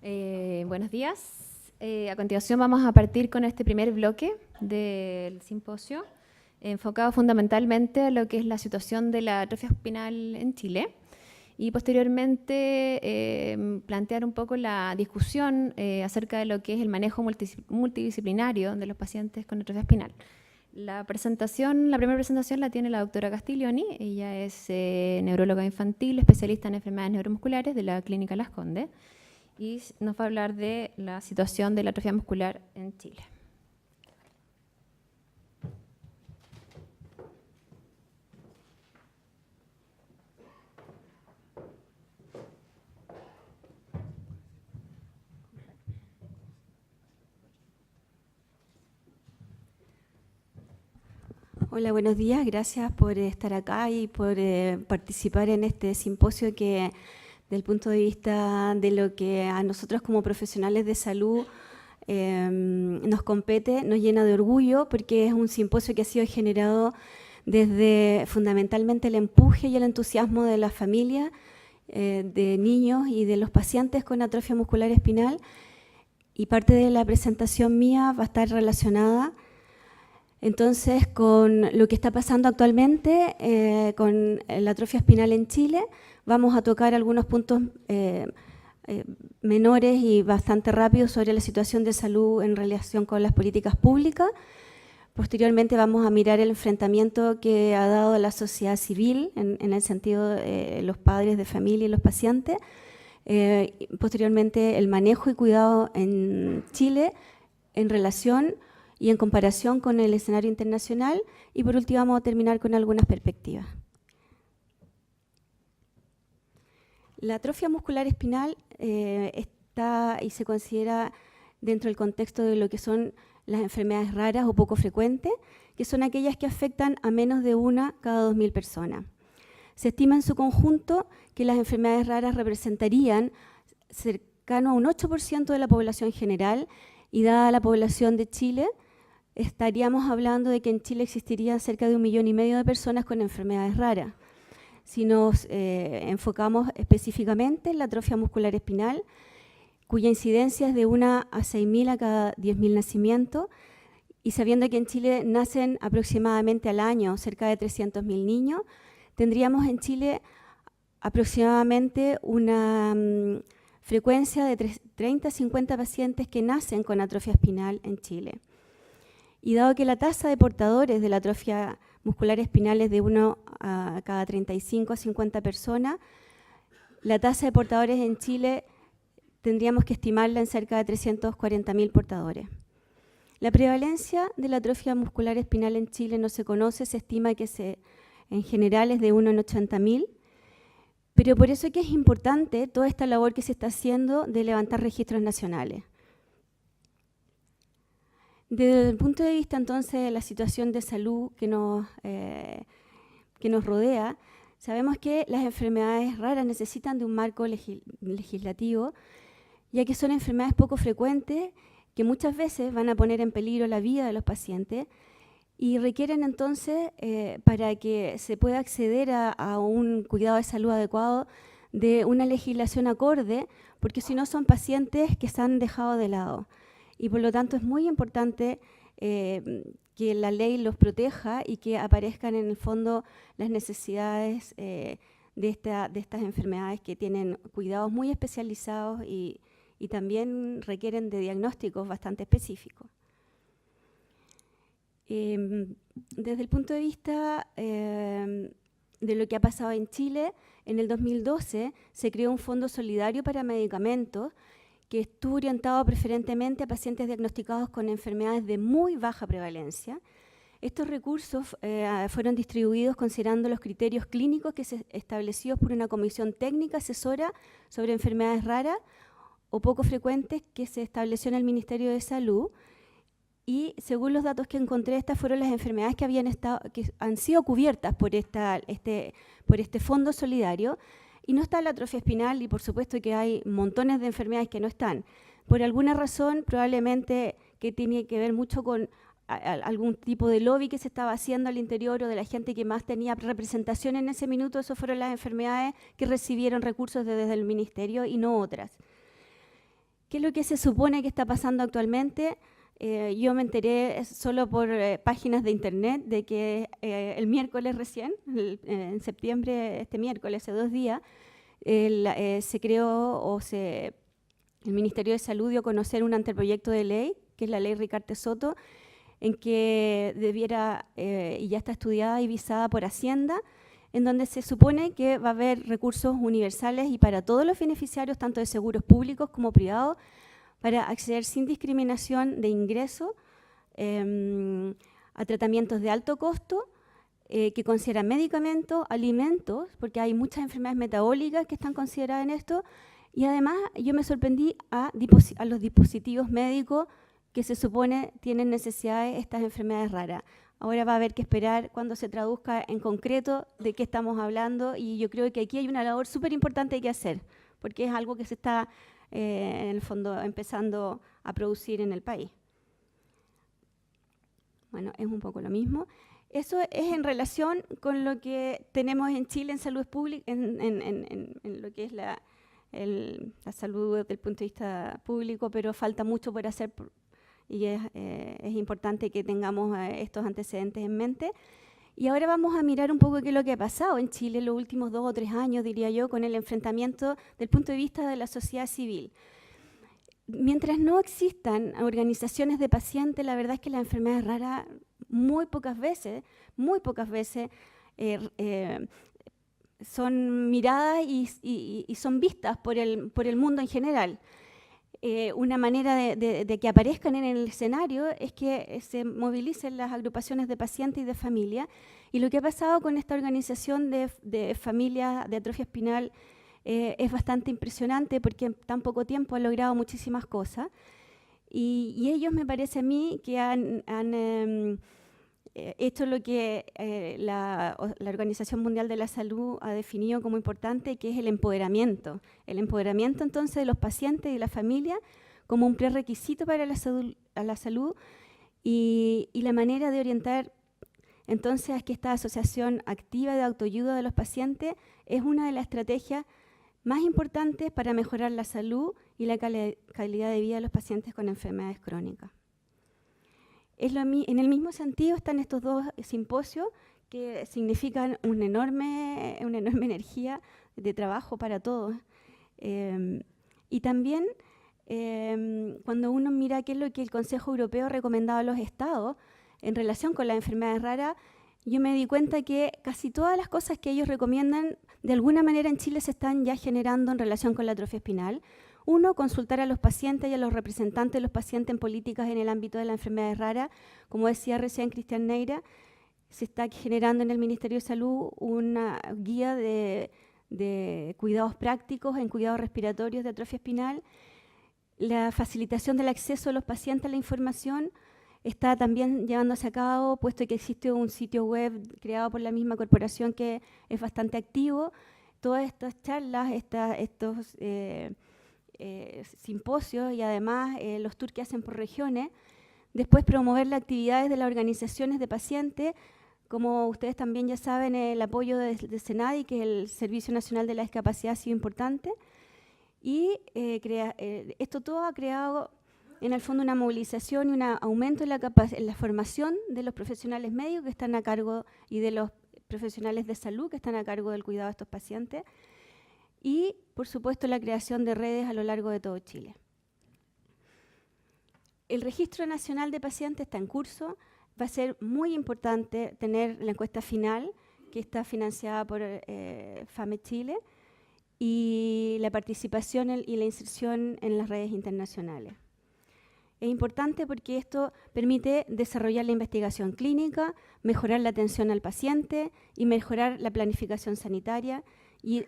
Buenos días. A continuación vamos a partir con este primer bloque del simposio, enfocado fundamentalmente a lo que es la situación de la atrofia espinal en Chile y posteriormente plantear un poco la discusión acerca de lo que es el manejo multidisciplinario de los pacientes con atrofia espinal. La primera presentación la tiene la doctora Castiglioni. Ella es neuróloga infantil, especialista en enfermedades neuromusculares de la Clínica Las Condes, y nos va a hablar de la situación de la atrofia muscular en Chile. Hola, buenos días. Gracias por estar acá y por participar en este simposio que, desde el punto de vista de lo que a nosotros como profesionales de salud nos compete, nos llena de orgullo, porque es un simposio que ha sido generado desde fundamentalmente el empuje y el entusiasmo de las familias, de niños y de los pacientes con atrofia muscular espinal, y parte de la presentación mía va a estar relacionada entonces con lo que está pasando actualmente con la atrofia espinal en Chile. Vamos a tocar algunos puntos menores y bastante rápidos sobre la situación de salud en relación con las políticas públicas. Posteriormente vamos a mirar el enfrentamiento que ha dado la sociedad civil en el sentido de los padres de familia y los pacientes. Posteriormente el manejo y cuidado en Chile en relación y en comparación con el escenario internacional, y por último vamos a terminar con algunas perspectivas. La atrofia muscular espinal está y se considera dentro del contexto de lo que son las enfermedades raras o poco frecuentes, que son aquellas que afectan a menos de una cada 2.000 personas. Se estima en su conjunto que las enfermedades raras representarían cercano a un 8% de la población general, y dada la población de Chile, estaríamos hablando de que en Chile existirían cerca de 1,5 millones de personas con enfermedades raras. Si nos enfocamos específicamente en la atrofia muscular espinal, cuya incidencia es de 1 a 6.000 a cada 10.000 nacimientos, y sabiendo que en Chile nacen aproximadamente al año cerca de 300.000 niños, tendríamos en Chile aproximadamente una frecuencia de 30 a 50 pacientes que nacen con atrofia espinal en Chile. Y dado que la tasa de portadores de la atrofia muscular espinal es de 1 a cada 35 a 50 personas, la tasa de portadores en Chile tendríamos que estimarla en cerca de 340.000 portadores. La prevalencia de la atrofia muscular espinal en Chile no se conoce, se estima que en general es de 1 en 80.000, pero por eso es que es importante toda esta labor que se está haciendo de levantar registros nacionales. Desde el punto de vista entonces de la situación de salud que nos rodea, sabemos que las enfermedades raras necesitan de un marco legislativo, ya que son enfermedades poco frecuentes que muchas veces van a poner en peligro la vida de los pacientes y requieren entonces, para que se pueda acceder a un cuidado de salud adecuado, de una legislación acorde, porque si no son pacientes que se han dejado de lado. Y por lo tanto es muy importante que la ley los proteja y que aparezcan en el fondo las necesidades de estas enfermedades que tienen cuidados muy especializados y también requieren de diagnósticos bastante específicos. Desde el punto de vista de lo que ha pasado en Chile, en el 2012 se creó un fondo solidario para medicamentos que estuvo orientado preferentemente a pacientes diagnosticados con enfermedades de muy baja prevalencia. Estos recursos fueron distribuidos considerando los criterios clínicos que se establecidos por una comisión técnica asesora sobre enfermedades raras o poco frecuentes que se estableció en el Ministerio de Salud. Y según los datos que encontré, estas fueron las enfermedades que han sido cubiertas por este fondo solidario. Y no está la atrofia espinal, y por supuesto que hay montones de enfermedades que no están. Por alguna razón, probablemente que tiene que ver mucho con algún tipo de lobby que se estaba haciendo al interior o de la gente que más tenía representación en ese minuto, esas fueron las enfermedades que recibieron recursos desde el ministerio y no otras. ¿Qué es lo que se supone que está pasando actualmente? Yo me enteré solo por páginas de internet de que el miércoles recién, en septiembre, este miércoles, hace 2 días, se creó el Ministerio de Salud dio a conocer un anteproyecto de ley, que es la ley Ricarte Soto, en que debiera, y ya está estudiada y visada por Hacienda, en donde se supone que va a haber recursos universales y para todos los beneficiarios, tanto de seguros públicos como privados, para acceder sin discriminación de ingreso a tratamientos de alto costo, que consideran medicamentos, alimentos, porque hay muchas enfermedades metabólicas que están consideradas en esto, y además yo me sorprendí a los dispositivos médicos que se supone tienen necesidades estas enfermedades raras. Ahora va a haber que esperar cuando se traduzca en concreto de qué estamos hablando, y yo creo que aquí hay una labor súper importante que hacer, porque es algo que se está en el fondo empezando a producir en el país. Bueno, es un poco lo mismo. Eso es en relación con lo que tenemos en Chile en salud pública, en lo que es la salud desde el punto de vista público, pero falta mucho por hacer y es importante que tengamos estos antecedentes en mente. Y ahora vamos a mirar un poco qué es lo que ha pasado en Chile en los últimos 2 o 3 años, diría yo, con el enfrentamiento del punto de vista de la sociedad civil. Mientras no existan organizaciones de pacientes, la verdad es que las enfermedades raras muy pocas veces son miradas y son vistas por el mundo en general. Una manera de que aparezcan en el escenario es que se movilicen las agrupaciones de pacientes y de familia. Y lo que ha pasado con esta organización de familias de atrofia espinal es bastante impresionante, porque en tan poco tiempo han logrado muchísimas cosas. Y ellos, me parece a mí, que han hecho lo que la Organización Mundial de la Salud ha definido como importante, que es el empoderamiento. El empoderamiento, entonces, de los pacientes y de la familia como un prerequisito para la salud y la manera de orientar, entonces, a que esta asociación activa de autoayuda de los pacientes es una de las estrategias más importantes para mejorar la salud y la calidad de vida de los pacientes con enfermedades crónicas. En el mismo sentido están estos 2 simposios que significan una enorme energía de trabajo para todos. Y también cuando uno mira qué es lo que el Consejo Europeo ha recomendado a los estados en relación con las enfermedades raras, yo me di cuenta que casi todas las cosas que ellos recomiendan, de alguna manera en Chile se están ya generando en relación con la atrofia espinal. 1, consultar a los pacientes y a los representantes de los pacientes en políticas en el ámbito de las enfermedades raras. Como decía recién Cristian Neira, se está generando en el Ministerio de Salud una guía de cuidados prácticos en cuidados respiratorios de atrofia espinal. La facilitación del acceso de los pacientes a la información está también llevándose a cabo, puesto que existe un sitio web creado por la misma corporación que es bastante activo. Todas estas charlas, estos simposios y además los tours que hacen por regiones. Después, promover las actividades de las organizaciones de pacientes, como ustedes también ya saben, el apoyo de SENADI, que es el Servicio Nacional de la Discapacidad, ha sido importante. Y esto todo ha creado, en el fondo, una movilización y un aumento en la formación de los profesionales médicos que están a cargo y de los profesionales de salud que están a cargo del cuidado de estos pacientes. Y, por supuesto, la creación de redes a lo largo de todo Chile. El Registro Nacional de Pacientes está en curso. Va a ser muy importante tener la encuesta final, que está financiada por FAME Chile, y la participación y la inserción en las redes internacionales. Es importante porque esto permite desarrollar la investigación clínica, mejorar la atención al paciente y mejorar la planificación sanitaria. Y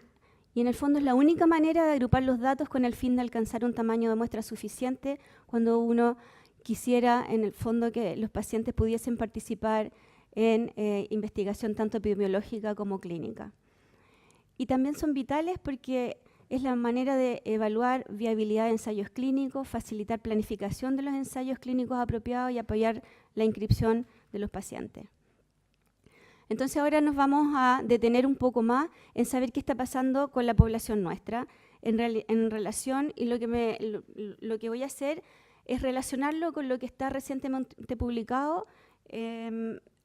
en el fondo es la única manera de agrupar los datos con el fin de alcanzar un tamaño de muestra suficiente cuando uno quisiera, en el fondo, que los pacientes pudiesen participar en investigación tanto epidemiológica como clínica. Y también son vitales porque es la manera de evaluar viabilidad de ensayos clínicos, facilitar planificación de los ensayos clínicos apropiados y apoyar la inscripción de los pacientes. Entonces ahora nos vamos a detener un poco más en saber qué está pasando con la población nuestra. en relación, y lo que voy a hacer es relacionarlo con lo que está recientemente publicado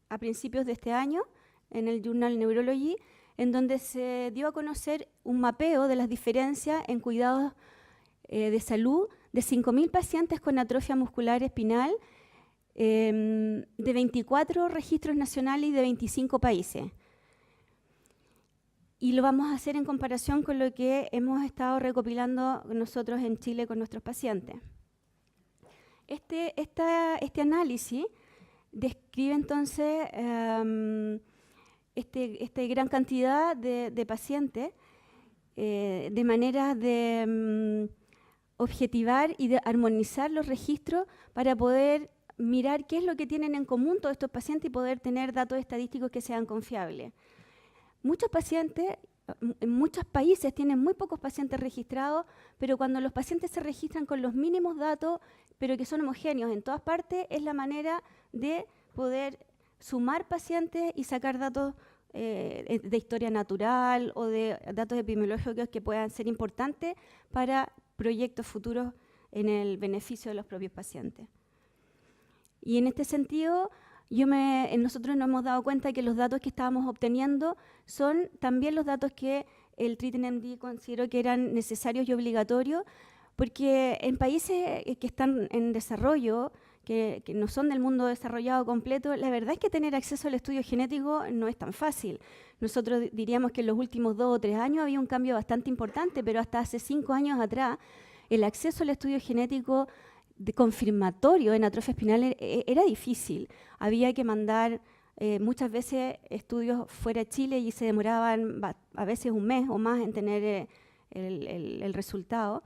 a principios de este año en el Journal Neurology, en donde se dio a conocer un mapeo de las diferencias en cuidados de salud de 5.000 pacientes con atrofia muscular espinal de 24 registros nacionales y de 25 países. Y lo vamos a hacer en comparación con lo que hemos estado recopilando nosotros en Chile con nuestros pacientes. Este análisis describe entonces esta gran cantidad de pacientes de manera de objetivar y de armonizar los registros para poder mirar qué es lo que tienen en común todos estos pacientes y poder tener datos estadísticos que sean confiables. Muchos pacientes, en muchos países tienen muy pocos pacientes registrados, pero cuando los pacientes se registran con los mínimos datos, pero que son homogéneos en todas partes, es la manera de poder sumar pacientes y sacar datos de historia natural o de datos epidemiológicos que puedan ser importantes para proyectos futuros en el beneficio de los propios pacientes. Y en este sentido, nosotros nos hemos dado cuenta que los datos que estábamos obteniendo son también los datos que el TreatMD consideró que eran necesarios y obligatorios, porque en países que están en desarrollo, que no son del mundo desarrollado completo, la verdad es que tener acceso al estudio genético no es tan fácil. Nosotros diríamos que en los últimos 2 o 3 años había un cambio bastante importante, pero hasta hace 5 años atrás el acceso al estudio genético de confirmatorio en atrofia espinal era difícil. Había que mandar muchas veces estudios fuera de Chile y se demoraban a veces un mes o más en tener el resultado.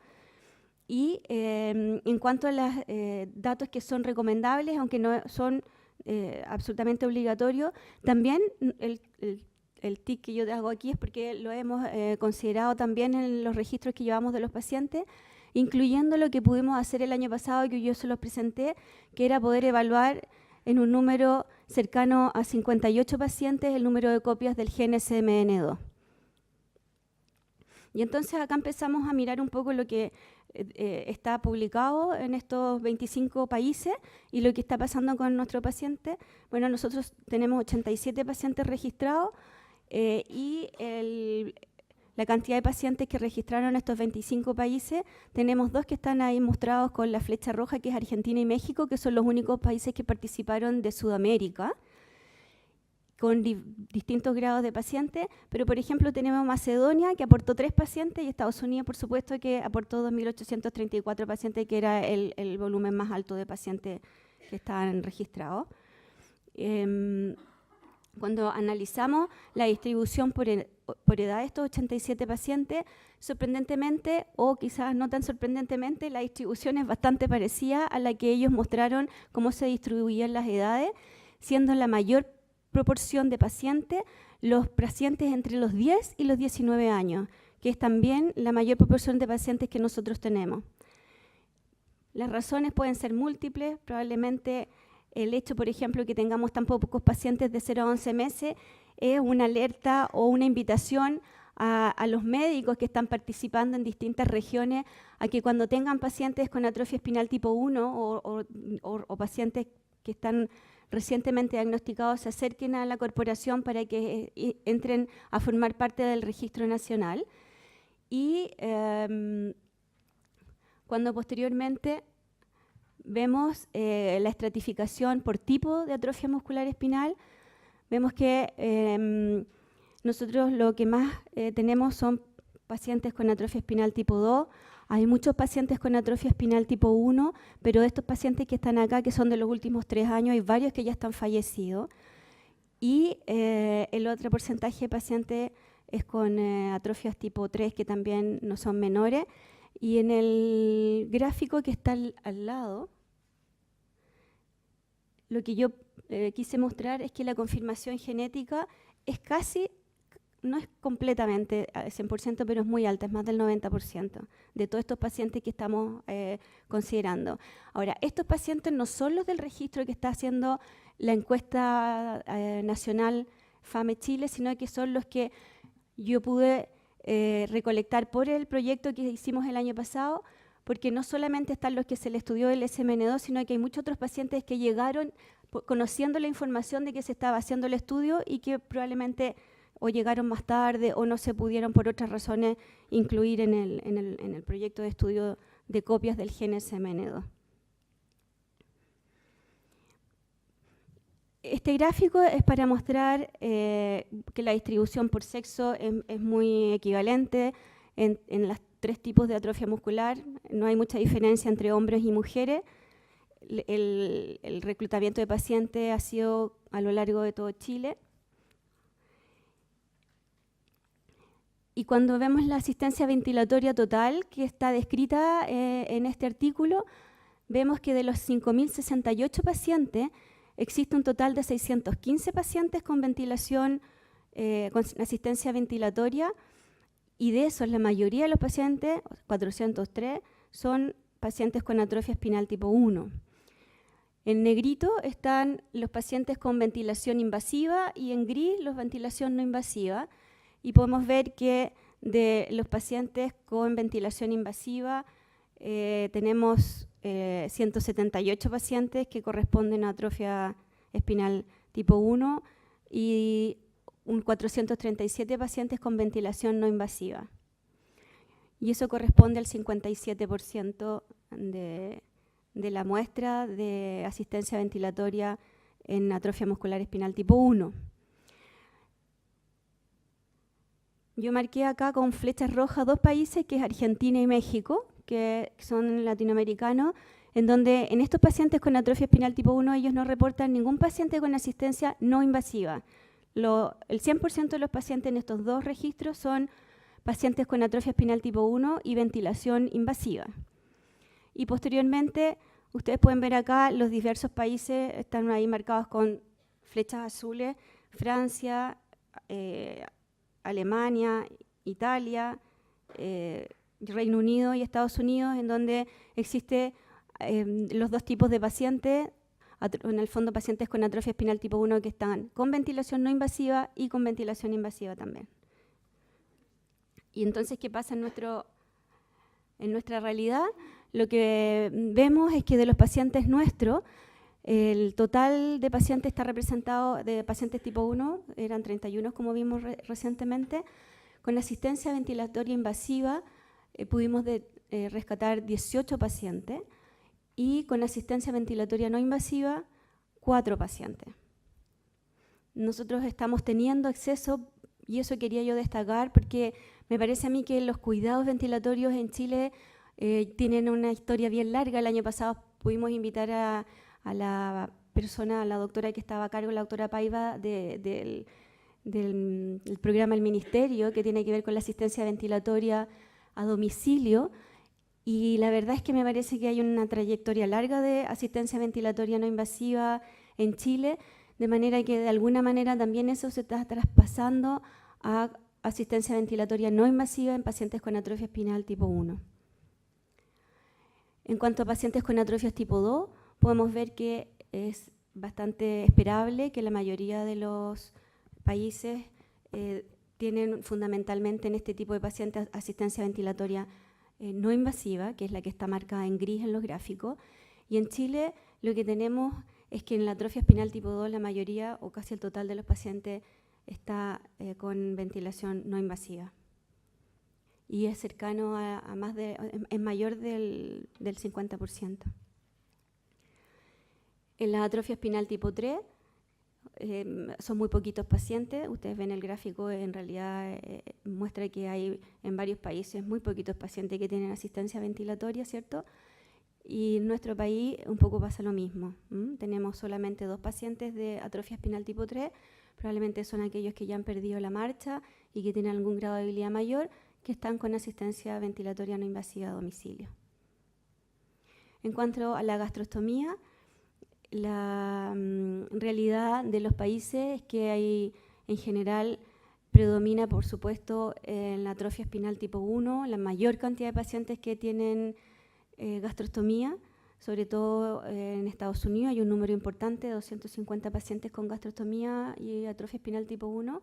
Y en cuanto a los datos que son recomendables, aunque no son absolutamente obligatorios, también el tic que yo hago aquí es porque lo hemos considerado también en los registros que llevamos de los pacientes, incluyendo lo que pudimos hacer el año pasado, que yo se los presenté, que era poder evaluar en un número cercano a 58 pacientes el número de copias del gen SMN2. Y entonces acá empezamos a mirar un poco lo que está publicado en estos 25 países y lo que está pasando con nuestro paciente. Bueno, nosotros tenemos 87 pacientes registrados y la cantidad de pacientes que registraron en estos 25 países, tenemos 2 que están ahí mostrados con la flecha roja, que es Argentina y México, que son los únicos países que participaron de Sudamérica, con distintos grados de pacientes, pero por ejemplo tenemos Macedonia, que aportó 3 pacientes, y Estados Unidos, por supuesto, que aportó 2.834 pacientes, que era el volumen más alto de pacientes que estaban registrados. Cuando analizamos la distribución por edad de estos 87 pacientes, sorprendentemente, o quizás no tan sorprendentemente, la distribución es bastante parecida a la que ellos mostraron cómo se distribuían las edades, siendo la mayor proporción de pacientes los pacientes entre los 10 y los 19 años, que es también la mayor proporción de pacientes que nosotros tenemos. Las razones pueden ser múltiples, probablemente el hecho, por ejemplo, que tengamos tan pocos pacientes de 0 a 11 meses es una alerta o una invitación a los médicos que están participando en distintas regiones a que cuando tengan pacientes con atrofia espinal tipo 1 o pacientes que están recientemente diagnosticados se acerquen a la corporación para que entren a formar parte del registro nacional. Y cuando posteriormente vemos la estratificación por tipo de atrofia muscular espinal, vemos que nosotros lo que más tenemos son pacientes con atrofia espinal tipo 2, hay muchos pacientes con atrofia espinal tipo 1, pero de estos pacientes que están acá, que son de los últimos 3 años, hay varios que ya están fallecidos. Y el otro porcentaje de pacientes es con atrofias tipo 3, que también no son menores. Y en el gráfico que está al lado, lo que yo quise mostrar es que la confirmación genética es casi, no es completamente al 100%, pero es muy alta, es más del 90% de todos estos pacientes que estamos considerando. Ahora, estos pacientes no son los del registro que está haciendo la encuesta nacional FAME Chile, sino que son los que yo pude recolectar por el proyecto que hicimos el año pasado, porque no solamente están los que se le estudió el SMN2, sino que hay muchos otros pacientes que llegaron conociendo la información de que se estaba haciendo el estudio y que probablemente o llegaron más tarde o no se pudieron por otras razones incluir en el proyecto de estudio de copias del gen SMN2. Este gráfico es para mostrar que la distribución por sexo es muy equivalente en los 3 tipos de atrofia muscular. No hay mucha diferencia entre hombres y mujeres. El reclutamiento de pacientes ha sido a lo largo de todo Chile. Y cuando vemos la asistencia ventilatoria total que está descrita en este artículo, vemos que de los 5.068 pacientes, existe un total de 615 pacientes con ventilación, con asistencia ventilatoria, y de esos la mayoría de los pacientes, 403, son pacientes con atrofia espinal tipo 1. En negrito están los pacientes con ventilación invasiva y en gris los ventilación no invasiva. Y podemos ver que de los pacientes con ventilación invasiva tenemos 178 pacientes que corresponden a atrofia espinal tipo 1 y 437 pacientes con ventilación no invasiva. Y eso corresponde al 57% de la muestra de asistencia ventilatoria en atrofia muscular espinal tipo 1. Yo marqué acá con flechas rojas 2 países, que es Argentina y México, que son latinoamericanos, en donde en estos pacientes con atrofia espinal tipo 1 ellos no reportan ningún paciente con asistencia no invasiva. El 100% de los pacientes en estos 2 registros son pacientes con atrofia espinal tipo 1 y ventilación invasiva. Y posteriormente, ustedes pueden ver acá los diversos países, están ahí marcados con flechas azules: Francia, Alemania, Italia, Reino Unido y Estados Unidos, en donde existe los 2 tipos de pacientes, en el fondo pacientes con atrofia espinal tipo 1 que están con ventilación no invasiva y con ventilación invasiva también. Y entonces, ¿qué pasa en nuestra realidad? Lo que vemos es que de los pacientes nuestros, el total de pacientes está representado de pacientes tipo 1, eran 31 como vimos recientemente. Con asistencia ventilatoria invasiva pudimos rescatar 18 pacientes y con asistencia ventilatoria no invasiva 4 pacientes. Nosotros estamos teniendo acceso, y eso quería yo destacar, porque me parece a mí que los cuidados ventilatorios en Chile tienen una historia bien larga. El año pasado pudimos invitar a la persona, a la doctora que estaba a cargo, la doctora Paiva, del programa del Ministerio, que tiene que ver con la asistencia ventilatoria a domicilio. Y la verdad es que me parece que hay una trayectoria larga de asistencia ventilatoria no invasiva en Chile, de manera que de alguna manera también eso se está traspasando a asistencia ventilatoria no invasiva en pacientes con atrofia espinal tipo 1. En cuanto a pacientes con atrofias tipo 2, podemos ver que es bastante esperable que la mayoría de los países tienen fundamentalmente en este tipo de pacientes asistencia ventilatoria no invasiva, que es la que está marcada en gris en los gráficos. Y en Chile lo que tenemos es que en la atrofia espinal tipo 2 la mayoría o casi el total de los pacientes está con ventilación no invasiva. Y es cercano a más de, es mayor del 50%. En la atrofia espinal tipo 3 son muy poquitos pacientes. Ustedes ven el gráfico, en realidad muestra que hay en varios países muy poquitos pacientes que tienen asistencia ventilatoria, ¿cierto? Y en nuestro país un poco pasa lo mismo. Tenemos solamente 2 pacientes de atrofia espinal tipo 3, probablemente son aquellos que ya han perdido la marcha y que tienen algún grado de debilidad mayor, que están con asistencia ventilatoria no invasiva a domicilio. En cuanto a la gastrostomía, la realidad de los países es que hay, en general, predomina, por supuesto, en la atrofia espinal tipo 1, la mayor cantidad de pacientes que tienen gastrostomía, sobre todo en Estados Unidos hay un número importante de 250 pacientes con gastrostomía y atrofia espinal tipo 1,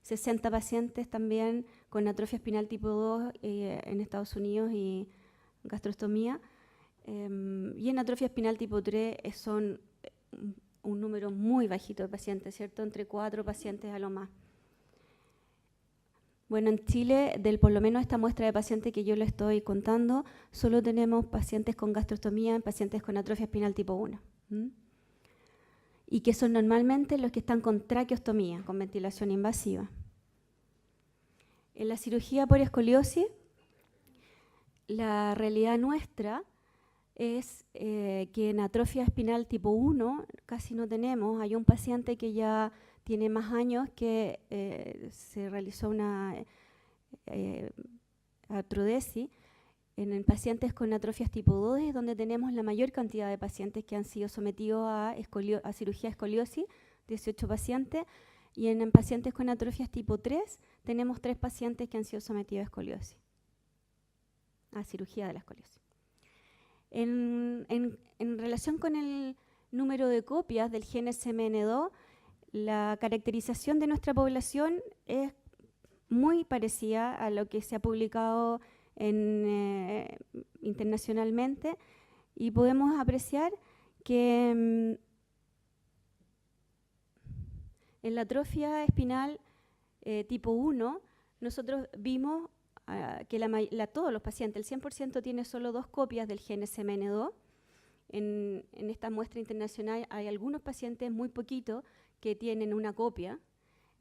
60 pacientes también con atrofia espinal tipo 2 en Estados Unidos y gastrostomía. Y en atrofia espinal tipo 3 son un número muy bajito de pacientes, ¿cierto? Entre 4 pacientes a lo más. Bueno, en Chile, por lo menos esta muestra de pacientes que yo le estoy contando, solo tenemos pacientes con gastrostomía en pacientes con atrofia espinal tipo 1. Y que son normalmente los que están con traqueostomía, con ventilación invasiva. En la cirugía por escoliosis, la realidad nuestra es que en atrofia espinal tipo 1 casi no tenemos. Hay un paciente que ya tiene más años que se realizó una artrodesis. En pacientes con atrofias tipo 2 es donde tenemos la mayor cantidad de pacientes que han sido sometidos a cirugía de escoliosis, 18 pacientes, y en pacientes con atrofias tipo 3 tenemos 3 pacientes que han sido sometidos a escoliosis, a cirugía de la escoliosis. En relación con el número de copias del gen SMN2, la caracterización de nuestra población es muy parecida a lo que se ha publicado internacionalmente, y podemos apreciar que en la atrofia espinal tipo 1 nosotros vimos que todos los pacientes, el 100% tiene solo 2 copias del gen SMN2. En esta muestra internacional hay algunos pacientes, muy poquitos, que tienen una copia.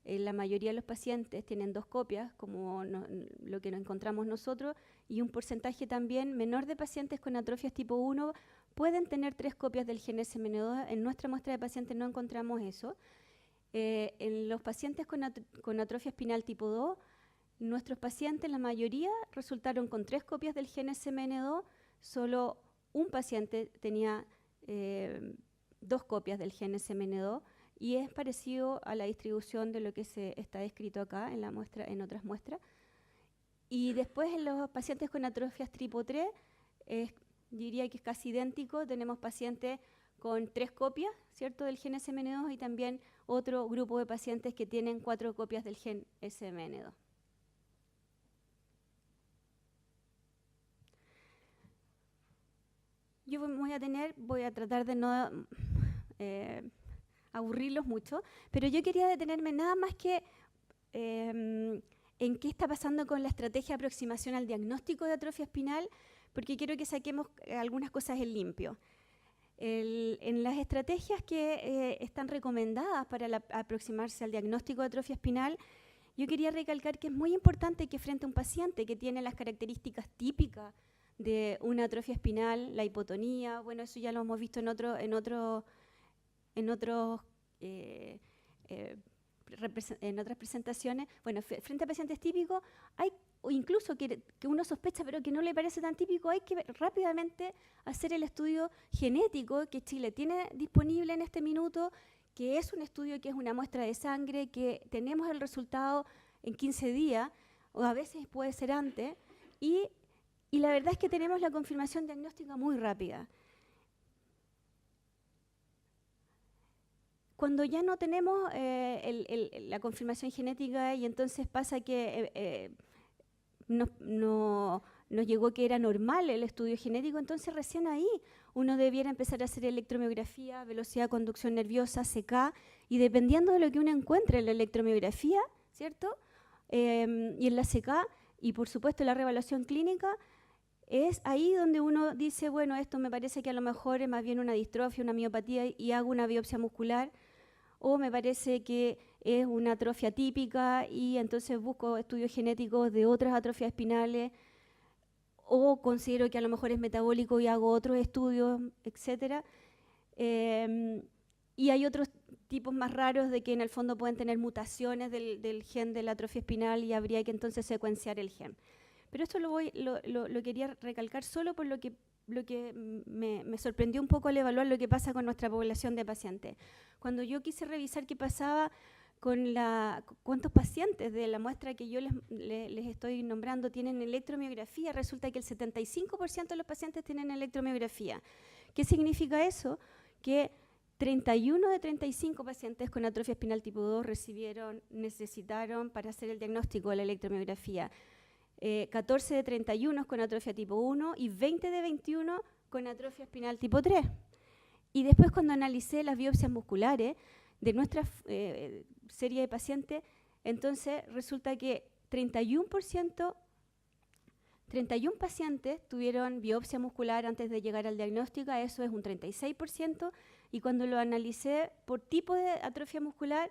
La mayoría de los pacientes tienen 2 copias, como lo que nos encontramos nosotros, y un porcentaje también menor de pacientes con atrofias tipo 1 pueden tener 3 copias del gen SMN2. En nuestra muestra de pacientes no encontramos eso. En los pacientes con atrofia espinal tipo 2, nuestros pacientes, la mayoría, resultaron con 3 copias del gen SMN2, solo un paciente tenía 2 copias del gen SMN2, y es parecido a la distribución de lo que está descrito acá en la muestra, en otras muestras. Y después en los pacientes con atrofias tipo 3, diría que es casi idéntico. Tenemos pacientes con 3 copias, ¿cierto?, del gen SMN2, y también otro grupo de pacientes que tienen 4 copias del gen SMN2. Yo voy a tratar de no aburrirlos mucho, pero yo quería detenerme nada más que en qué está pasando con la estrategia de aproximación al diagnóstico de atrofia espinal, porque quiero que saquemos algunas cosas en limpio. En las estrategias que están recomendadas para aproximarse al diagnóstico de atrofia espinal, yo quería recalcar que es muy importante que frente a un paciente que tiene las características típicas de una atrofia espinal, la hipotonía, bueno, eso ya lo hemos visto en otras presentaciones. Bueno, frente a pacientes típicos, o incluso que uno sospecha pero que no le parece tan típico, hay que rápidamente hacer el estudio genético que Chile tiene disponible en este minuto, que es un estudio que es una muestra de sangre, que tenemos el resultado en 15 días, o a veces puede ser antes, y la verdad es que tenemos la confirmación diagnóstica muy rápida. Cuando ya no tenemos la confirmación genética, y entonces pasa que nos llegó que era normal el estudio genético, entonces recién ahí uno debiera empezar a hacer electromiografía, velocidad de conducción nerviosa, CK, y dependiendo de lo que uno encuentre en la electromiografía, ¿cierto?, y en la CK, y por supuesto la reevaluación clínica, es ahí donde uno dice, bueno, esto me parece que a lo mejor es más bien una distrofia, una miopatía, y hago una biopsia muscular, o me parece que es una atrofia típica y entonces busco estudios genéticos de otras atrofias espinales, o considero que a lo mejor es metabólico y hago otros estudios, etc. Y hay otros tipos más raros de que en el fondo pueden tener mutaciones del gen de la atrofia espinal y habría que entonces secuenciar el gen. Pero esto lo quería recalcar solo por lo que me sorprendió un poco al evaluar lo que pasa con nuestra población de pacientes. Cuando yo quise revisar qué pasaba con cuántos pacientes de la muestra que yo les estoy nombrando tienen electromiografía, resulta que el 75% de los pacientes tienen electromiografía. ¿Qué significa eso? Que 31 de 35 pacientes con atrofia espinal tipo 2 necesitaron para hacer el diagnóstico de la electromiografía. 14 de 31 con atrofia tipo 1 y 20 de 21 con atrofia espinal tipo 3. Y después, cuando analicé las biopsias musculares de nuestra serie de pacientes, entonces resulta que 31 pacientes tuvieron biopsia muscular antes de llegar al diagnóstico, eso es un 36%, y cuando lo analicé por tipo de atrofia muscular,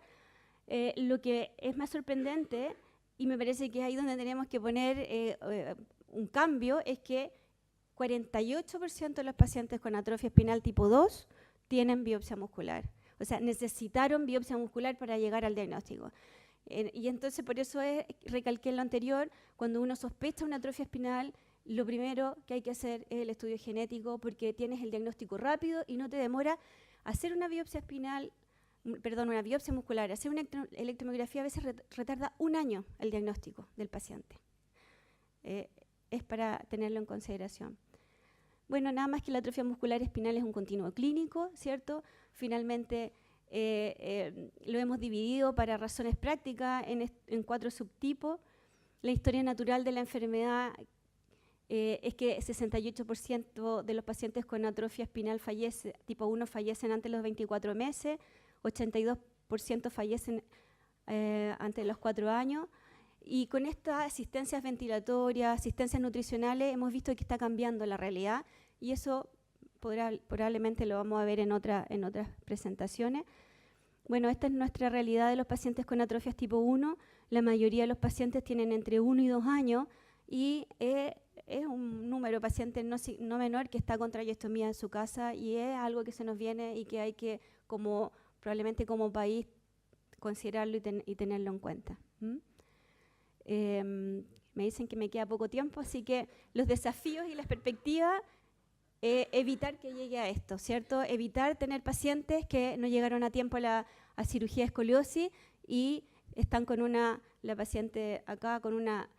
lo que es más sorprendente, y me parece que es ahí donde tenemos que poner un cambio, es que 48% de los pacientes con atrofia espinal tipo 2 tienen biopsia muscular. O sea, necesitaron biopsia muscular para llegar al diagnóstico. Y entonces por eso recalqué lo anterior, cuando uno sospecha una atrofia espinal, lo primero que hay que hacer es el estudio genético, porque tienes el diagnóstico rápido y no te demora hacer una biopsia muscular. Hacer una electromiografía a veces retarda un año el diagnóstico del paciente. Es para tenerlo en consideración. Bueno, nada más que la atrofia muscular espinal es un continuo clínico, ¿cierto? Finalmente, lo hemos dividido para razones prácticas en 4 subtipos. La historia natural de la enfermedad es que 68% de los pacientes con atrofia espinal tipo 1 fallecen antes de los 24 meses, 82% fallecen antes de los 4 años. Y con estas asistencias ventilatorias, asistencias nutricionales, hemos visto que está cambiando la realidad, y eso probablemente lo vamos a ver en otras presentaciones. Bueno, esta es nuestra realidad de los pacientes con atrofias tipo 1. La mayoría de los pacientes tienen entre 1 y 2 años, y es un número de pacientes no menor que está con trayectomía en su casa, y es algo que se nos viene y que hay que, probablemente como país, considerarlo y tenerlo en cuenta. Me dicen que me queda poco tiempo, así que los desafíos y las perspectivas, evitar que llegue a esto, ¿cierto? Evitar tener pacientes que no llegaron a tiempo a cirugía de escoliosis y están con la paciente acá con una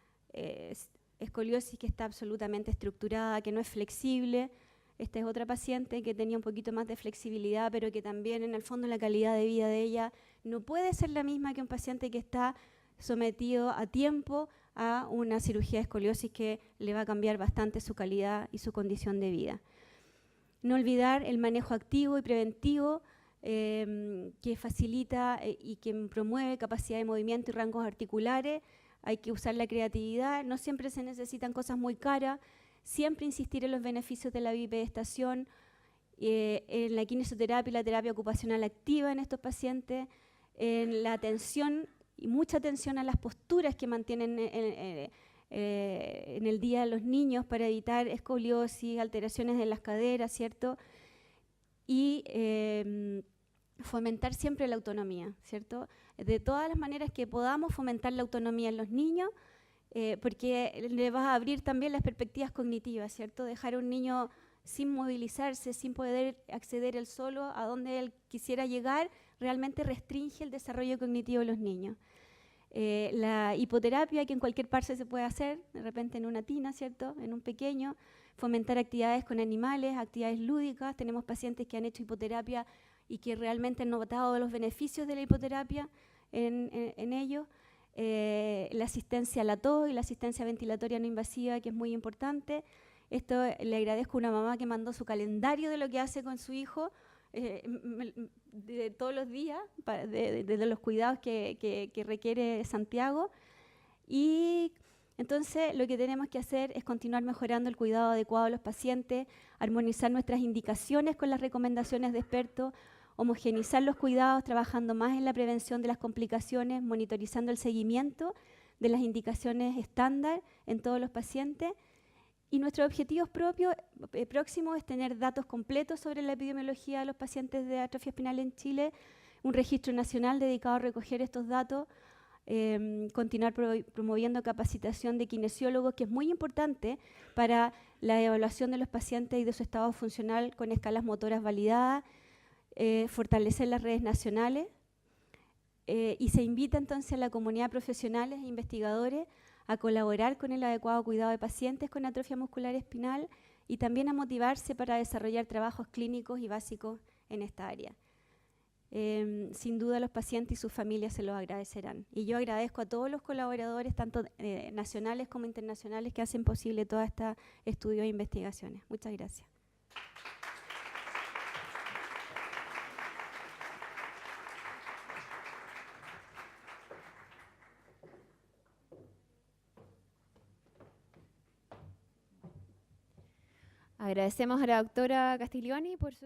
escoliosis que está absolutamente estructurada, que no es flexible. Esta es otra paciente que tenía un poquito más de flexibilidad, pero que también en el fondo la calidad de vida de ella no puede ser la misma que un paciente que está sometido a tiempo a una cirugía de escoliosis que le va a cambiar bastante su calidad y su condición de vida. No olvidar el manejo activo y preventivo que facilita y que promueve capacidad de movimiento y rangos articulares. Hay que usar la creatividad, no siempre se necesitan cosas muy caras, siempre insistir en los beneficios de la bipedestación, en la kinesioterapia y la terapia ocupacional activa en estos pacientes, en la atención y mucha atención a las posturas que mantienen en el día los niños para evitar escoliosis, alteraciones en las caderas, ¿cierto? Y fomentar siempre la autonomía, ¿cierto? De todas las maneras que podamos fomentar la autonomía en los niños, porque le va a abrir también las perspectivas cognitivas, ¿cierto? Dejar a un niño sin movilizarse, sin poder acceder él solo a donde él quisiera llegar, realmente restringe el desarrollo cognitivo de los niños. La hipoterapia, que en cualquier parte se puede hacer, de repente en una tina, ¿cierto? En un pequeño. Fomentar actividades con animales, actividades lúdicas. Tenemos pacientes que han hecho hipoterapia y que realmente han notado los beneficios de la hipoterapia en ellos. La asistencia a la tos y la asistencia ventilatoria no invasiva, que es muy importante. Esto le agradezco a una mamá que mandó su calendario de lo que hace con su hijo, de todos los días, de los cuidados que requiere Santiago. Y entonces lo que tenemos que hacer es continuar mejorando el cuidado adecuado de los pacientes, armonizar nuestras indicaciones con las recomendaciones de expertos, homogeneizar los cuidados, trabajando más en la prevención de las complicaciones, monitorizando el seguimiento de las indicaciones estándar en todos los pacientes. Y nuestro objetivo próximo es tener datos completos sobre la epidemiología de los pacientes de atrofia espinal en Chile, un registro nacional dedicado a recoger estos datos, continuar promoviendo capacitación de kinesiólogos, que es muy importante para la evaluación de los pacientes y de su estado funcional con escalas motoras validadas, fortalecer las redes nacionales, y se invita entonces a la comunidad de profesionales e investigadores a colaborar con el adecuado cuidado de pacientes con atrofia muscular espinal y también a motivarse para desarrollar trabajos clínicos y básicos en esta área. sin duda los pacientes y sus familias se los agradecerán. Y yo agradezco a todos los colaboradores, tanto nacionales como internacionales, que hacen posible todo este estudio e investigaciones. Muchas gracias. Agradecemos a la doctora Castiglioni por su